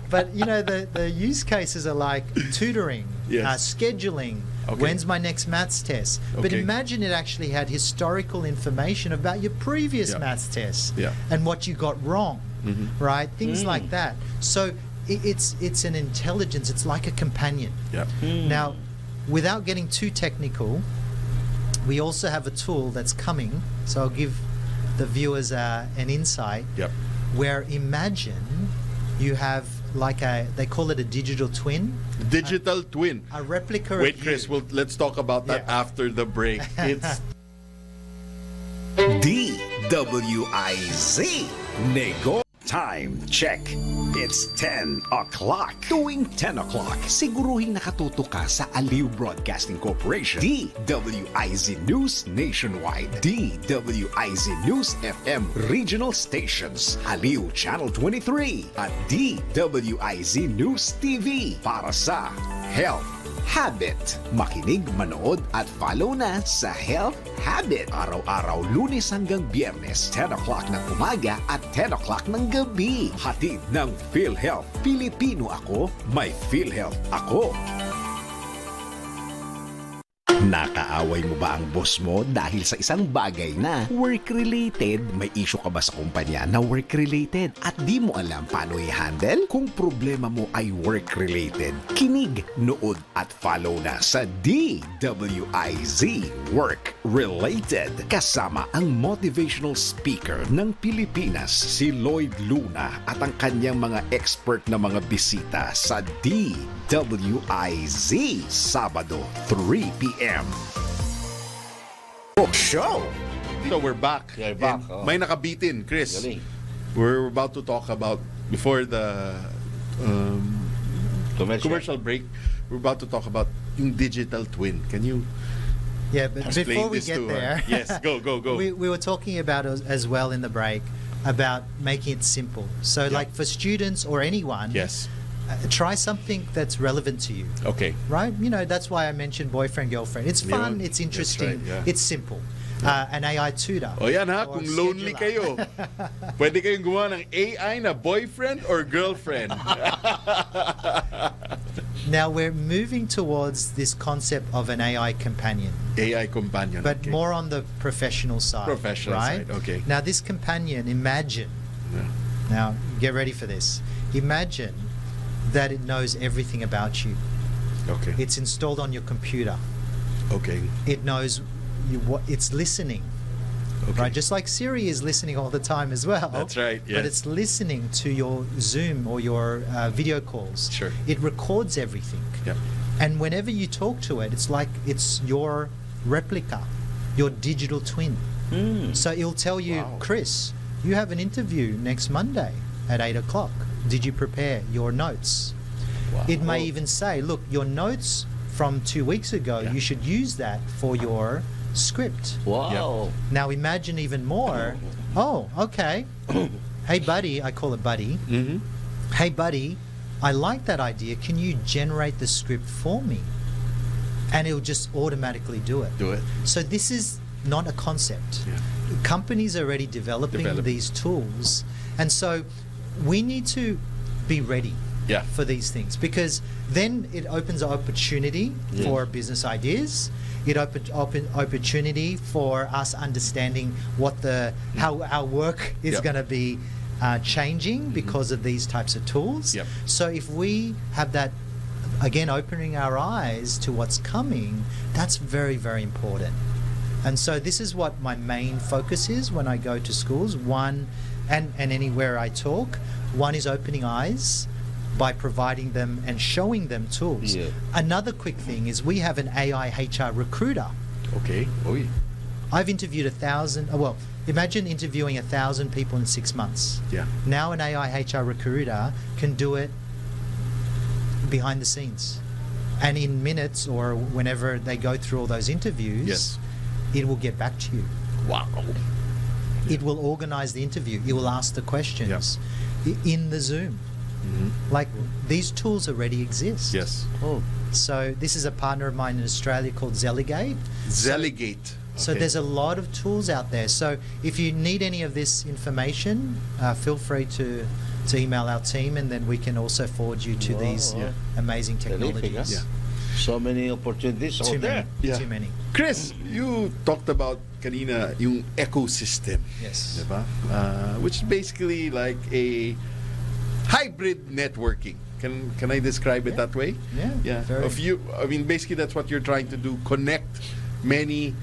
But the use cases are like tutoring, scheduling. When's my next maths test? But imagine it actually had historical information about your previous maths test and what you got wrong, right? Things like that. So it's an intelligence. It's like a companion. Now, without getting too technical, we also have a tool that's coming. So I'll give the viewers an insight. Where imagine you have they call it a digital twin. Digital twin. A replica Wait, of Chris, you. let's talk about that after the break. It's DWIZ. Nego. Time check. It's 10 o'clock. Tuwing 10 o'clock, siguruhin nakatuto ka sa Aliw Broadcasting Corporation, DWIZ News Nationwide, DWIZ News FM Regional Stations, Aliw Channel 23, at DWIZ News TV para sa Health Habit. Makinig, manood at follow na sa Health Habit. Araw-araw, Lunes hanggang Biyernes, 10 o'clock ng umaga at 10 o'clock ng gabi. Hatid ng PhilHealth. Pilipino ako, may PhilHealth ako. Nakaaway mo ba ang boss mo dahil sa isang bagay na work-related? May issue ka ba sa kumpanya na work-related at di mo alam paano i-handle? Kung problema mo ay work-related, kinig, nood at follow na sa DWIZ Work-Related. Kasama ang motivational speaker ng Pilipinas, si Lloyd Luna, at ang kanyang mga expert na mga bisita sa DWIZ Sabado 3 p.m. Show. So we're back. We're back, And oh. May nakabitin, Chris. Galing. We're about to talk about, before the commercial break, we're about to talk about yung digital twin. Can you Yeah, but explain before we this get to there, Yes, go. we were talking about as well in the break about making it simple. So, like for students or anyone, Yes. Try something that's relevant to you. Okay. Right? You know, that's why I mentioned boyfriend, girlfriend. It's fun, Yun. it's That's interesting, right, yeah. it's simple. An AI tutor. O yan ha, or kung lonely scheduler. kayo, pwede kayong gumawa ng AI na boyfriend or girlfriend. Now we're moving towards this concept of an AI companion, AI companion. but okay. more on the professional side. Professional right? side, okay. Now this companion, imagine. Yeah. Now get ready for this. Imagine that it knows everything about you. Okay. It's installed on your computer. Okay. It knows what it's listening. Okay. Right, just like Siri is listening all the time as well. That's right, But yes. it's listening to your Zoom or your video calls. Sure. It records everything. Yep. And whenever you talk to it, it's like it's your replica, your digital twin. So it'll tell you, Wow. Chris, you have an interview next Monday at 8 o'clock. Did you prepare your notes? Wow. It may even say, look, your notes from 2 weeks ago, Yeah. you should use that for your script. Wow. Now imagine even more. Oh, okay. Hey, buddy, I call it buddy. Mm-hmm. Hey, buddy, I like that idea. Can you generate the script for me? And it'll just automatically do it. Do it. So this is not a concept. Yeah. Companies are already developing these tools. And so we need to be ready Yeah. for these things, because then it opens an opportunity for business ideas. It open opportunity for us understanding what how our work is Yep. going to be changing because of these types of tools. Yep. So if we have that, again, opening our eyes to what's coming, that's very, very important. And so this is what my main focus is when I go to schools. One, and anywhere I talk, one is opening eyes by providing them and showing them tools. Yeah. Another quick thing is we have an AI HR recruiter. Okay. Oy. I've interviewed 1,000, well, imagine interviewing 1,000 people in 6 months. Yeah. Now an AI HR recruiter can do it behind the scenes. And in minutes or whenever they go through all those interviews, Yes. it will get back to you. Wow. It will organize the interview. It will ask the questions in the Zoom. Like these tools already exist. Yes. Oh. So this is a partner of mine in Australia called Zeligate. Zeligate. So Okay. there's a lot of tools out there. So if you need any of this information, feel free to email our team, and then we can also forward you to these Wow. amazing Terrific, technologies. huh? So many opportunities out Too there. many. Yeah. Too many. Chris, you talked about kanina yung ecosystem. Yes. Diba? Which is basically like a hybrid networking. Can I describe it that way? Yeah. Very. I mean, basically that's what you're trying to do. Connect many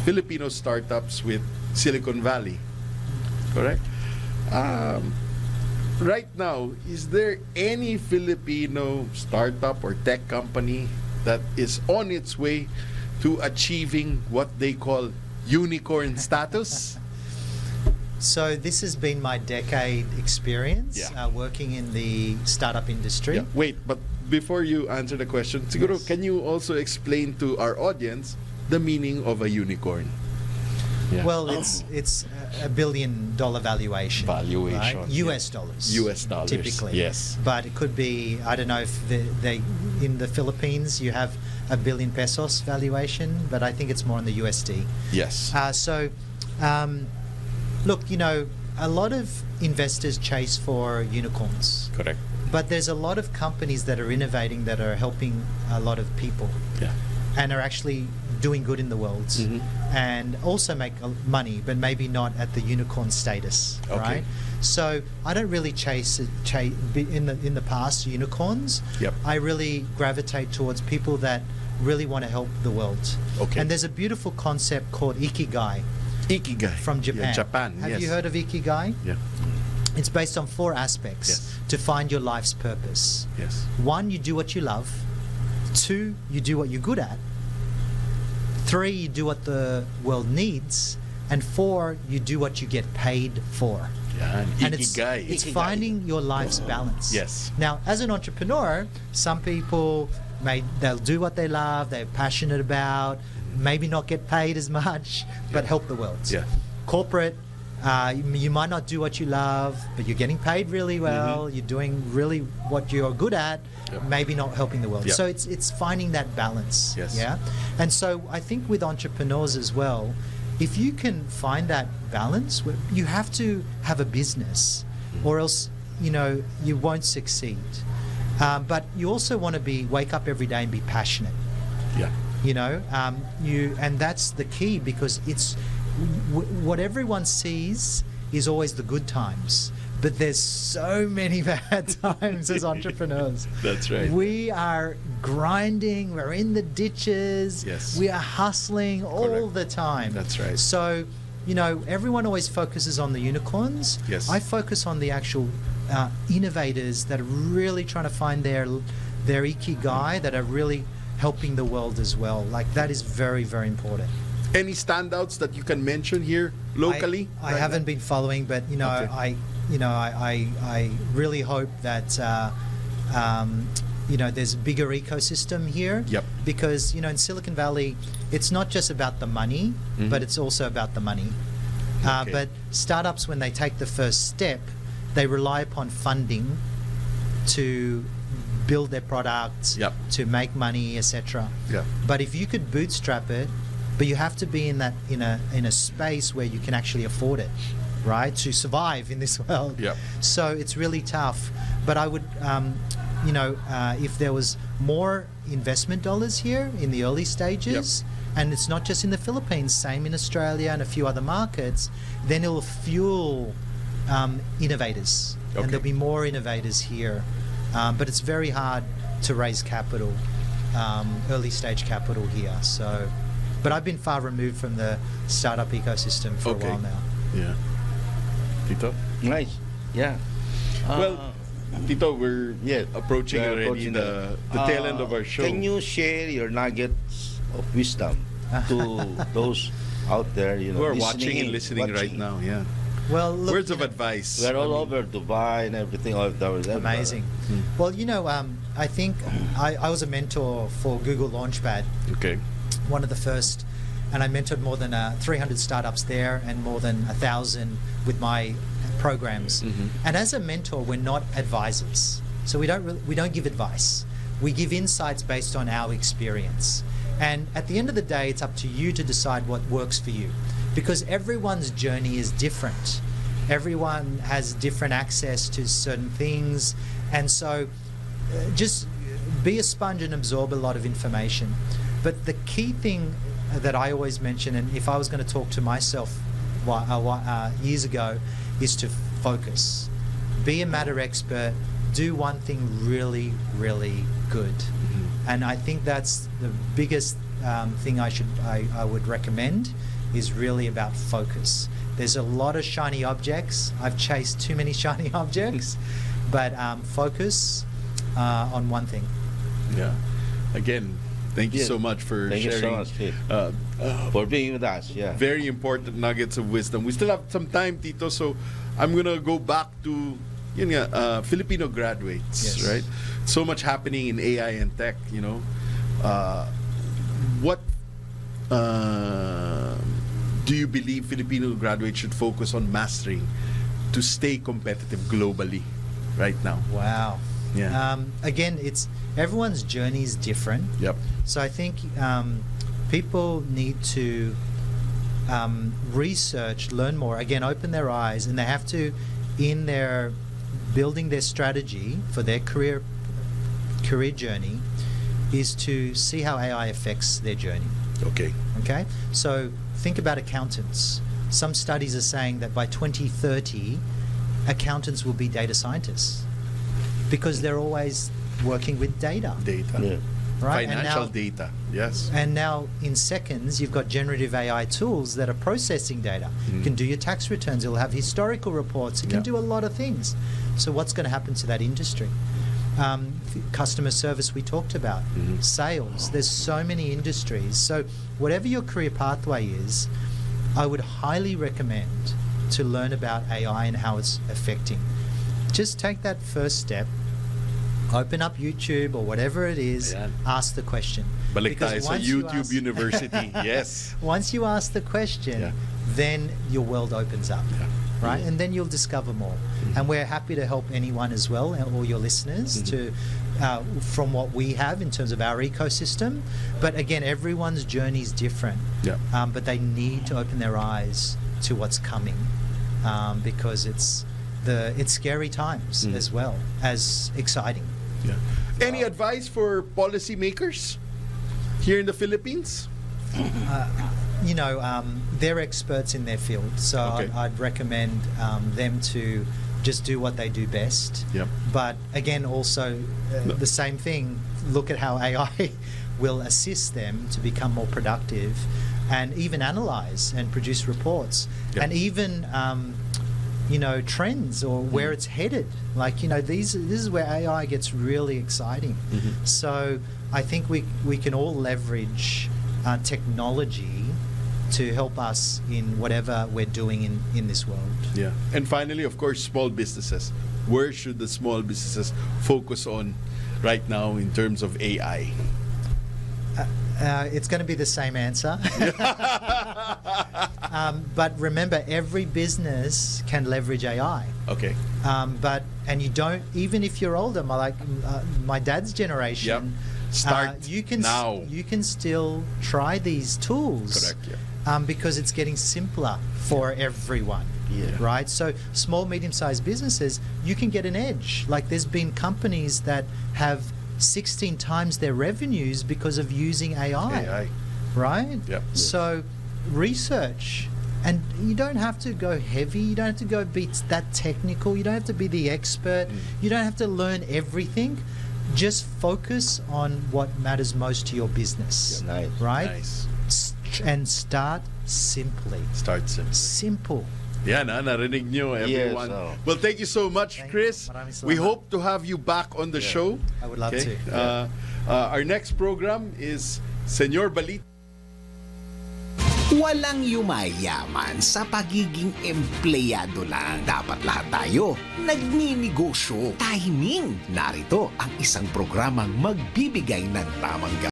Filipino startups with Silicon Valley. Correct? Right now, is there any Filipino startup or tech company that is on its way to achieving what they call unicorn status? So this has been my decade experience Yeah. working in the startup industry. Yeah. Wait, but before you answer the question, siguro, Yes. can you also explain to our audience the meaning of a unicorn? Yeah. Well, it's $1 billion valuation. Valuation, right? yeah. US dollars. US dollars, Typically. yes. But it could be, I don't know if they in the Philippines you have $1 billion pesos valuation, but I think it's more in the USD. Yes. Look, you know, a lot of investors chase for unicorns. Correct. But there's a lot of companies that are innovating that are helping a lot of people. Yeah. and are actually doing good in the world, and also make money, but maybe not at the unicorn status, right? So I don't really chase in the past unicorns. Yep. I really gravitate towards people that really want to help the world. Okay. And there's a beautiful concept called ikigai. Ikigai From Japan. Yeah, Japan. Have yes. you heard of ikigai? Yeah. It's based on 4 aspects Yes. to find your life's purpose. Yes. 1, you do what you love. 2, you do what you're good at. 3, you do what the world needs. And 4, you do what you get paid for. Yeah, And ikigai. it's finding your life's balance. Yes. Now, as an entrepreneur, some people they'll do what they love, they're passionate about, maybe not get paid as much, but help the world. Yeah. Corporate, you might not do what you love, but you're getting paid really well. You're doing really what you're good at. Yep. Maybe not helping the world. Yep. So it's finding that balance. Yes. Yeah. And so I think with entrepreneurs as well, if you can find that balance, you have to have a business, or else you won't succeed. But you also want to wake up every day and be passionate. Yeah. And that's the key, because it's what everyone sees is always the good times, but there's so many bad times as entrepreneurs. That's right. We are grinding, we're in the ditches, Yes. we are hustling all the time. That's right. So, everyone always focuses on the unicorns. Yes. I focus on the actual innovators that are really trying to find their ikigai, that are really helping the world as well. Like, that is very, very important. Any standouts that you can mention here locally? I haven't been following, but Okay. I really hope that there's a bigger ecosystem here. Yep. Because in Silicon Valley, it's not just about the money, but it's also about the money. Okay. But startups, when they take the first step, they rely upon funding to build their product, Yep. to make money, etc. Yeah. But if you could bootstrap it, but you have to be in a space where you can actually afford it, right, to survive in this world. Yep. So it's really tough. But I would, if there was more investment dollars here in the early stages, and it's not just in the Philippines, same in Australia and a few other markets, then it will fuel innovators, Okay. and there'll be more innovators here. But it's very hard to raise capital, early stage capital here. So, but I've been far removed from the startup ecosystem for a while now. Yeah. Tito? Nice. Yeah. Well, Tito, we're approaching we're already approaching the tail end of our show. Can you share your nuggets of wisdom to those out there, who are watching listening and listening right now? Yeah. Well, look, Words of advice. We're all over Dubai and everything. All over. Amazing. Well, I think I was a mentor for Google Launchpad, Okay. one of the first, and I mentored more than 300 startups there and more than 1,000 with my programs. And as a mentor, we're not advisors, so we don't give advice. We give insights based on our experience. And at the end of the day, it's up to you to decide what works for you, because everyone's journey is different. Everyone has different access to certain things, and so just be a sponge and absorb a lot of information. But the key thing that I always mention, and if I was going to talk to myself years ago, is to focus. Be a matter expert. Do one thing really, really good. And I think that's the biggest thing I would recommend, is really about focus. There's a lot of shiny objects. I've chased too many shiny objects, but focus on one thing. Yeah. Again, thank you so much for Thank sharing. you so much, for being with us. Yeah. Very important nuggets of wisdom. We still have some time, Tito, so I'm gonna go back to Filipino graduates, Yes. right? So much happening in AI and tech, what do you believe Filipino graduates should focus on mastering to stay competitive globally right now? Wow. Yeah. Again, everyone's journey is different. Yep. So I think people need to research, learn more. Again, open their eyes, and they have to, in their building their strategy for their career journey, is to see how AI affects their journey. Okay. Okay? So think about accountants. Some studies are saying that by 2030, accountants will be data scientists because they're always working with data. Data. Right? Financial data. Yes. And now in seconds, you've got generative AI tools that are processing data. You can do your tax returns. It'll have historical reports. It can do a lot of things. So what's going to happen to that industry? Customer service we talked about. Sales. There's so many industries. So whatever your career pathway is, I would highly recommend to learn about AI and how it's affecting. Just take that first step. Open up YouTube or whatever it is, ask the question. Balik tayo Because sa once you YouTube ask- University. Yes. Once you ask the question, then your world opens up, right? And then you'll discover more. And we're happy to help anyone as well, and all your listeners, to from what we have in terms of our ecosystem. But again, everyone's journey is different. But they need to open their eyes to what's coming, because it's scary times as well as exciting. Any advice for policymakers here in the Philippines? They're experts in their field, so I'd recommend them to just do what they do best. But again, also the same thing, look at how AI will assist them to become more productive and even analyze and produce reports and even trends or where it's headed. This is where AI gets really exciting. So I think we can all leverage technology to help us in whatever we're doing in this world. And finally, of course, small businesses. Where should the small businesses focus on right now in terms of AI? It's going to be the same answer. But remember, every business can leverage AI. And you don't, even if you're older, my dad's generation, start you can now. You can still try these tools. Because it's getting simpler for everyone. Right? So small, medium-sized businesses, you can get an edge. There's been companies that have 16 times their revenues because of using AI. Right? So research. And you don't have to go heavy. You don't have to go be that technical. You don't have to be the expert. You don't have to learn everything. Just focus on what matters most to your business. Right? And start simply. Simple. Narinig nyo, everyone. Well, thank you so much, Chris. We hope to have you back on the show. I would love to. Our next program is Senyor Balita. Walang yumayaman sa pagiging empleyado lang. Dapat lahat tayo nagninegosyo. Timing! Narito ang isang programang magbibigay ng tamang